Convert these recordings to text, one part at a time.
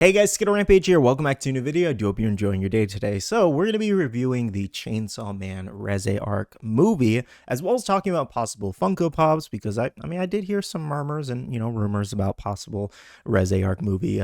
Hey guys, Skittlerampage here. Welcome back to a new video. I do hope you're enjoying your day today. So we're going to be reviewing the Chainsaw Man Reze arc movie, as well as talking about possible Funko Pops, because I did hear some murmurs and, rumors about possible Reze arc movie,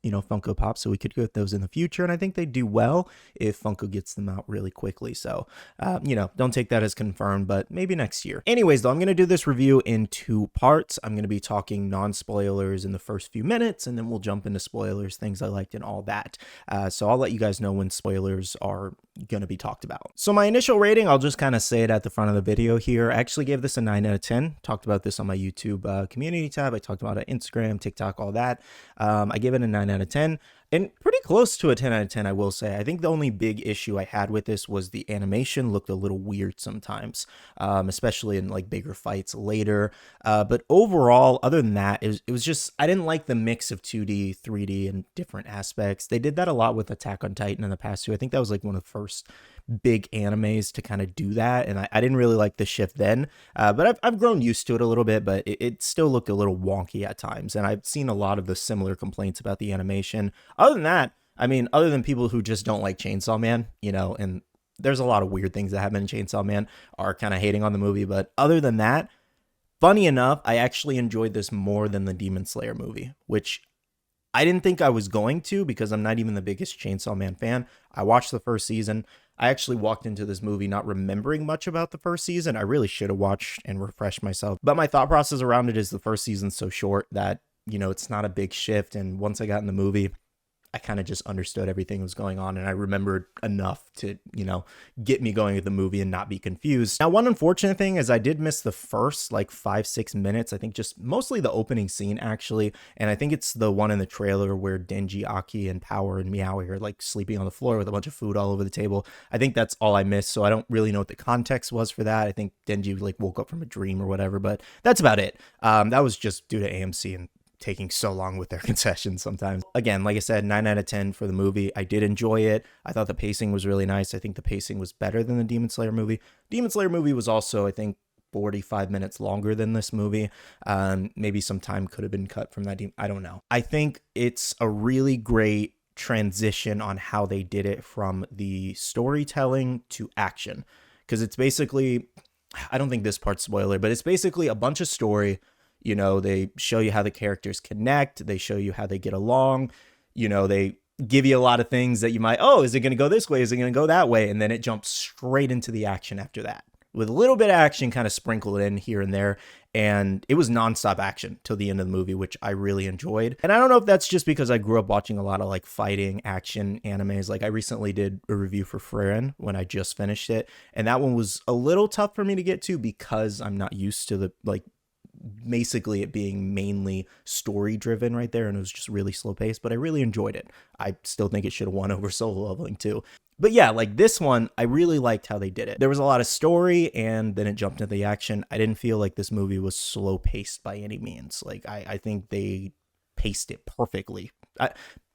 Funko Pops, so we could get those in the future, and I think they do well if Funko gets them out really quickly, so, don't take that as confirmed, but maybe next year. Anyways, though, I'm going to do this review in two parts. I'm going to be talking non-spoilers in the first few minutes, and then we'll jump into spoilers, things I liked, and all that. So I'll let you guys know when spoilers are going to be talked about. So my initial rating, I'll just kind of say it at the front of the video here. I actually gave this a 9 out of 10. Talked about this on my YouTube community tab. I talked about it on Instagram, TikTok, all that. I gave it a 9 out of 10 and pretty close to a 10 out of 10, I will say. I think the only big issue I had with this was the animation looked a little weird sometimes, especially in like bigger fights later. But overall, other than that, it was just, I didn't like the mix of 2D, 3D, and different aspects. They did that a lot with Attack on Titan in the past too. I think that was like one of the first big animes to kind of do that, and I didn't really like the shift then, but I've grown used to it a little bit, but it still looked a little wonky at times, and I've seen a lot of the similar complaints about the animation. Other than that, other than people who just don't like Chainsaw Man, and there's a lot of weird things that happen in Chainsaw Man, are kind of hating on the movie, but other than that, funny enough, I actually enjoyed this more than the Demon Slayer movie, which I didn't think I was going to, because I'm not even the biggest Chainsaw Man fan. I watched the first season. I actually walked into this movie not remembering much about the first season. I really should have watched and refreshed myself. But my thought process around it is the first season's so short that, it's not a big shift. And once I got in the movie, I kind of just understood everything that was going on, and I remembered enough to, get me going with the movie and not be confused. Now, one unfortunate thing is I did miss the first like 5-6 minutes. I think just mostly the opening scene actually, and I think it's the one in the trailer where Denji, Aki, and Power and Meowie are like sleeping on the floor with a bunch of food all over the table. I think that's all I missed, so I don't really know what the context was for that. I think Denji like woke up from a dream or whatever, but that's about it. That was just due to AMC and taking so long with their concessions sometimes. Again, like I said, 9 out of 10 for the movie. I did enjoy it. I thought the pacing was really nice. I think the pacing was better than the Demon Slayer movie. Demon Slayer movie was also, I think, 45 minutes longer than this movie. Maybe some time could have been cut from that. I don't know. I think it's a really great transition on how they did it from the storytelling to action. Because it's basically, I don't think this part's spoiler, but it's basically a bunch of story. They show you how the characters connect. They show you how they get along. They give you a lot of things that you might, is it going to go this way? Is it going to go that way? And then it jumps straight into the action after that, with a little bit of action kind of sprinkled in here and there. And it was nonstop action till the end of the movie, which I really enjoyed. And I don't know if that's just because I grew up watching a lot of like fighting action animes. Like I recently did a review for Frieren when I just finished it. And that one was a little tough for me to get to because I'm not used to the basically it being mainly story driven right there, and it was just really slow paced, but I really enjoyed it. I still think it should have won over Solo Leveling too. But yeah, like this one, I really liked how they did it. There was a lot of story, and then it jumped into the action. I didn't feel like this movie was slow paced by any means. Like I think they paced it perfectly.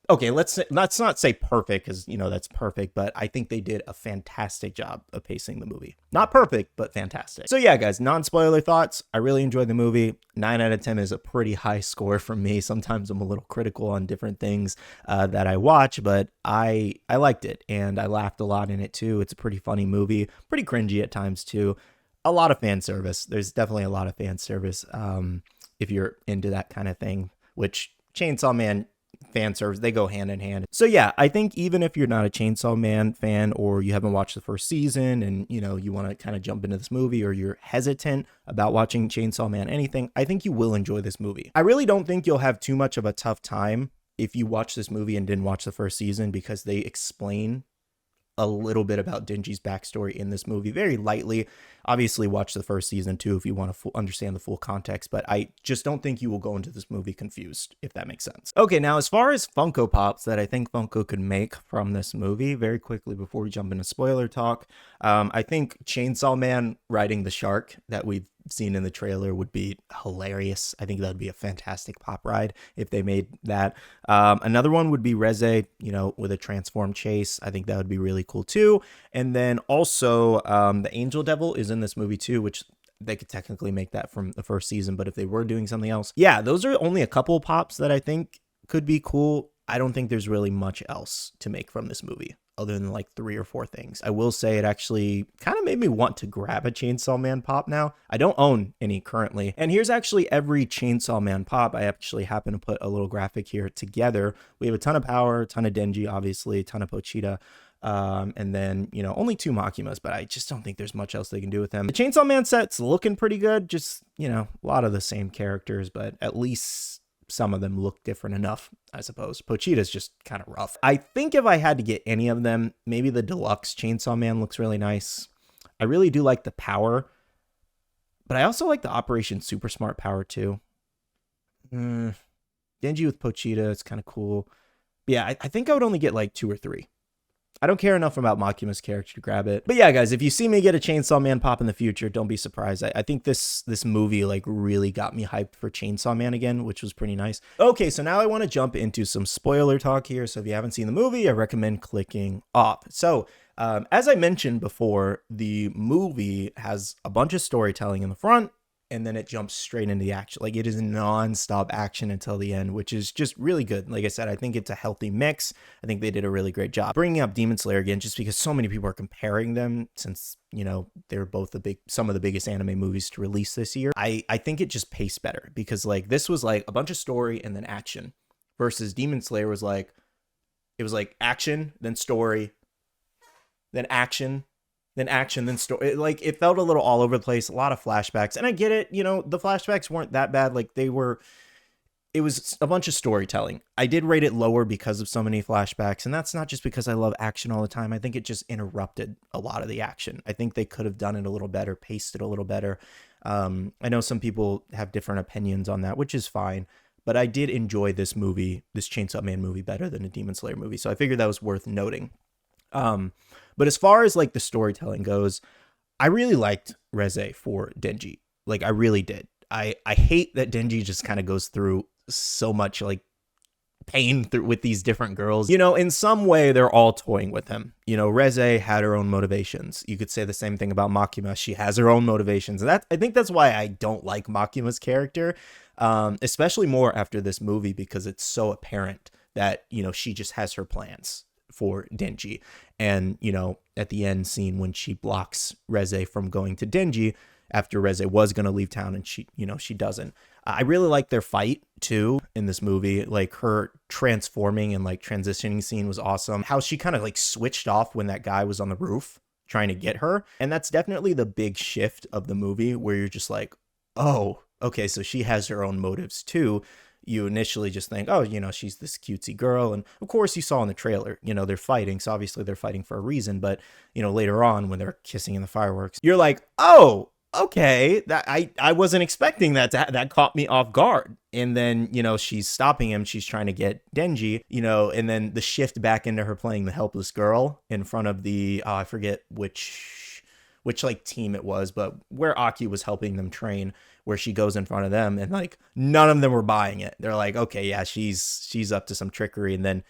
Okay, let's not say perfect, because that's perfect, but I think they did a fantastic job of pacing the movie. Not perfect, but fantastic. So yeah, guys, non-spoiler thoughts. I really enjoyed the movie. 9 out of 10 is a pretty high score from me. Sometimes I'm a little critical on different things that I watch, but I liked it, and I laughed a lot in it too. It's a pretty funny movie, pretty cringy at times too. A lot of fan service. There's definitely a lot of fan service if you're into that kind of thing, which Chainsaw Man fan service, they go hand in hand. So yeah, I think even if you're not a Chainsaw Man fan, or you haven't watched the first season and you want to kind of jump into this movie, or you're hesitant about watching Chainsaw Man anything, I think you will enjoy this movie. I really don't think you'll have too much of a tough time if you watch this movie and didn't watch the first season, because they explain a little bit about Denji's backstory in this movie very lightly. Obviously watch the first season too if you want to understand the full context, but I just don't think you will go into this movie confused, if that makes sense. Okay, now as far as Funko Pops that I think Funko could make from this movie, very quickly before we jump into spoiler talk, I think Chainsaw Man riding the shark that we've seen in the trailer would be hilarious. I think that would be a fantastic pop ride if they made that. Another one would be Reze, with a transform chase. I think that would be really cool too. And then also the Angel Devil is in this movie too, which they could technically make that from the first season, but if they were doing something else, yeah, those are only a couple of pops that I think could be cool. I don't think there's really much else to make from this movie other than like 3 or 4 things. I will say it actually kind of made me want to grab a Chainsaw Man pop now. I don't own any currently. And here's actually every Chainsaw Man pop. I actually happen to put a little graphic here together. We have a ton of Power, a ton of Denji, obviously, a ton of Pochita. And then, only 2 Makimas, but I just don't think there's much else they can do with them. The Chainsaw Man set's looking pretty good. Just, a lot of the same characters, but at least some of them look different enough, I suppose. Pochita's just kind of rough. I think if I had to get any of them, maybe the deluxe Chainsaw Man looks really nice. I really do like the Power, but I also like the Operation Super Smart Power too. Denji with Pochita, it's kind of cool. But yeah, I think I would only get like 2 or 3. I don't care enough about Makima's character to grab it. But yeah, guys, if you see me get a Chainsaw Man pop in the future, don't be surprised. I think this movie like really got me hyped for Chainsaw Man again, which was pretty nice. Okay, so now I want to jump into some spoiler talk here. So if you haven't seen the movie, I recommend clicking off. So as I mentioned before, the movie has a bunch of storytelling in the front, and then it jumps straight into the action. Like, it is non-stop action until the end, which is just really good. Like I said, I think it's a healthy mix. I think they did a really great job. Bringing up Demon Slayer again, just because so many people are comparing them, since, they're both some of the biggest anime movies to release this year. I think it just paced better, because like this was like a bunch of story and then action, versus Demon Slayer was like, it was like action, then story, then action, then story. It felt a little all over the place, a lot of flashbacks. And I get it, the flashbacks weren't that bad. Like, it was a bunch of storytelling. I did rate it lower because of so many flashbacks, and that's not just because I love action all the time. I think it just interrupted a lot of the action. I think they could have done it a little better, paced it a little better. I know some people have different opinions on that, which is fine, but I did enjoy this Chainsaw Man movie, better than a Demon Slayer movie. So I figured that was worth noting. But as far as like the storytelling goes, I really liked Reze for Denji. Like, I really did. I hate that Denji just kind of goes through so much like pain with these different girls. In some way they're all toying with him. Reze had her own motivations. You could say the same thing about Makima. She has her own motivations. And I think that's why I don't like Makima's character, especially more after this movie, because it's so apparent that, she just has her plans for Denji. And, at the end scene when she blocks Reze from going to Denji after Reze was going to leave town, and she doesn't. I really like their fight too in this movie. Like, her transforming and like transitioning scene was awesome. How she kind of like switched off when that guy was on the roof trying to get her. And that's definitely the big shift of the movie, where you're just like, oh, okay, so she has her own motives too. You initially just think, oh, she's this cutesy girl. And of course you saw in the trailer, they're fighting. So obviously they're fighting for a reason. But, later on when they're kissing in the fireworks, you're like, oh, okay, that I wasn't expecting that. That caught me off guard. And then, she's stopping him. She's trying to get Denji, and then the shift back into her playing the helpless girl in front of the, I forget which like team it was, but where Aki was helping them train, where she goes in front of them, and like none of them were buying it. They're like, okay, yeah, she's up to some trickery. And then,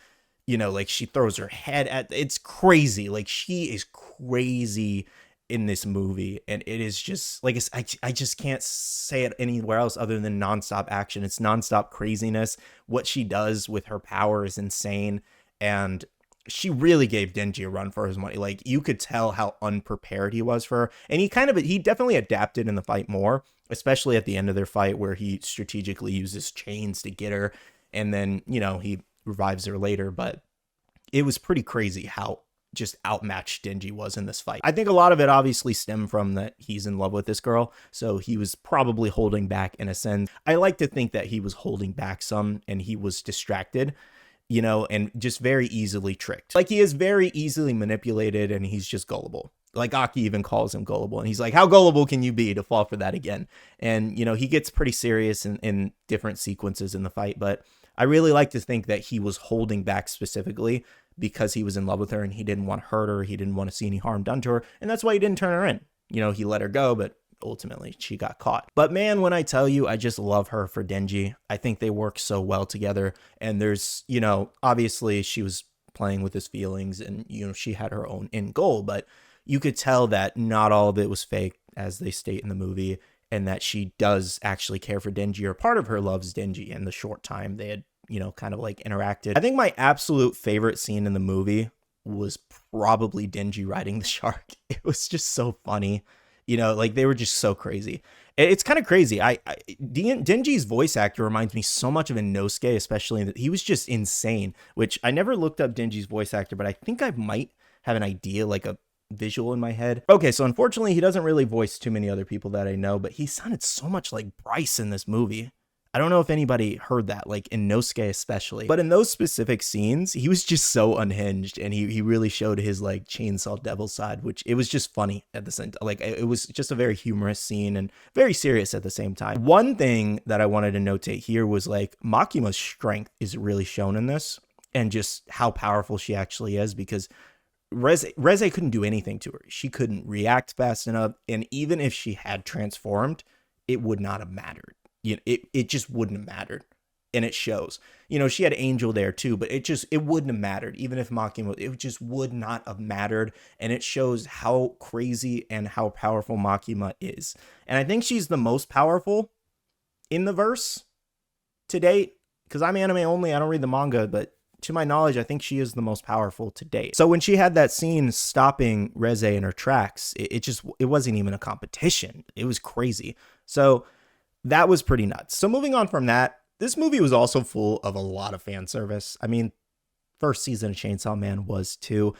like she throws her head it's crazy. Like, she is crazy in this movie, and it is just like, I just can't say it anywhere else other than nonstop action. It's nonstop craziness. What she does with her power is insane, and she really gave Denji a run for his money. Like, you could tell how unprepared he was for her, and he definitely adapted in the fight more, especially at the end of their fight, where he strategically uses chains to get her, and then he revives her later. But it was pretty crazy how just outmatched Denji was in this fight. I think a lot of it obviously stemmed from that he's in love with this girl, so he was probably holding back in a sense. I like to think that he was holding back some, and he was distracted, and just very easily tricked. Like, he is very easily manipulated, and he's just gullible. Like, Aki even calls him gullible, and he's like, how gullible can you be to fall for that again? And, he gets pretty serious in different sequences in the fight, but I really like to think that he was holding back specifically because he was in love with her, and he didn't want to hurt her. He didn't want to see any harm done to her, and that's why he didn't turn her in. He let her go, but ultimately she got caught. But man, when I tell you, I just love her for Denji. I think they work so well together, and there's, obviously she was playing with his feelings, and, she had her own end goal, but you could tell that not all of it was fake, as they state in the movie, and that she does actually care for Denji, or part of her loves Denji in the short time they had kind of like interacted. I think my absolute favorite scene in the movie was probably Denji riding the shark. It was just so funny. Like they were just so crazy. It's kind of crazy. Denji's voice actor reminds me so much of Inosuke, especially that he was just insane, which I never looked up Denji's voice actor, but I think I might have an idea, like a visual in my head. Okay, so unfortunately, he doesn't really voice too many other people that I know, but he sounded so much like Bryce in this movie. I don't know if anybody heard that, like in Inosuke especially. But in those specific scenes, he was just so unhinged, and he really showed his like chainsaw devil side, which it was just funny at the same time. Like it was just a very humorous scene and very serious at the same time. One thing that I wanted to notate here was like Makima's strength is really shown in this, and just how powerful she actually is, because Reze couldn't do anything to her. She couldn't react fast enough, and even if she had transformed, it would not have mattered. It just wouldn't have mattered, and it shows. She had Angel there too, but it wouldn't have mattered. Even if Makima, it just would not have mattered, and it shows how crazy and how powerful Makima is. And I think she's the most powerful in the verse to date, because I'm anime only, I don't read the manga, but to my knowledge, I think she is the most powerful to date. So when she had that scene stopping Reze in her tracks, it wasn't even a competition. It was crazy. So that was pretty nuts. So moving on from that, this movie was also full of a lot of fan service. I mean, first season of Chainsaw Man was too.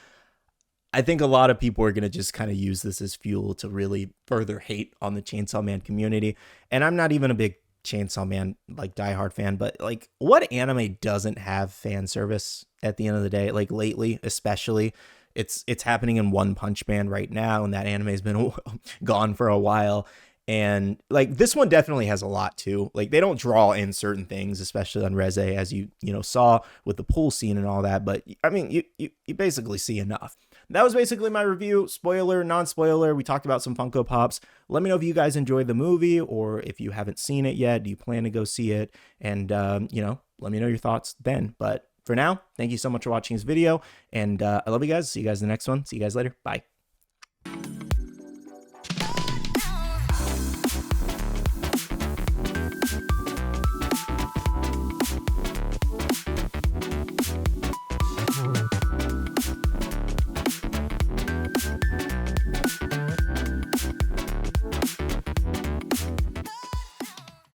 I think a lot of people are going to just kind of use this as fuel to really further hate on the Chainsaw Man community. And I'm not even a big Chainsaw Man like diehard fan, but like what anime doesn't have fan service at the end of the day? Like lately, especially, it's happening in One Punch Man right now, and that anime has been gone for a while. And like this one definitely has a lot too. Like they don't draw in certain things, especially on Reze, as you saw with the pool scene and all that. But I mean, you basically see enough. That was basically my review. Spoiler, non-spoiler. We talked about some Funko Pops. Let me know if you guys enjoyed the movie, or if you haven't seen it yet, do you plan to go see it? And let me know your thoughts then. But for now, thank you so much for watching this video, and I love you guys. See you guys in the next one. See you guys later. Bye.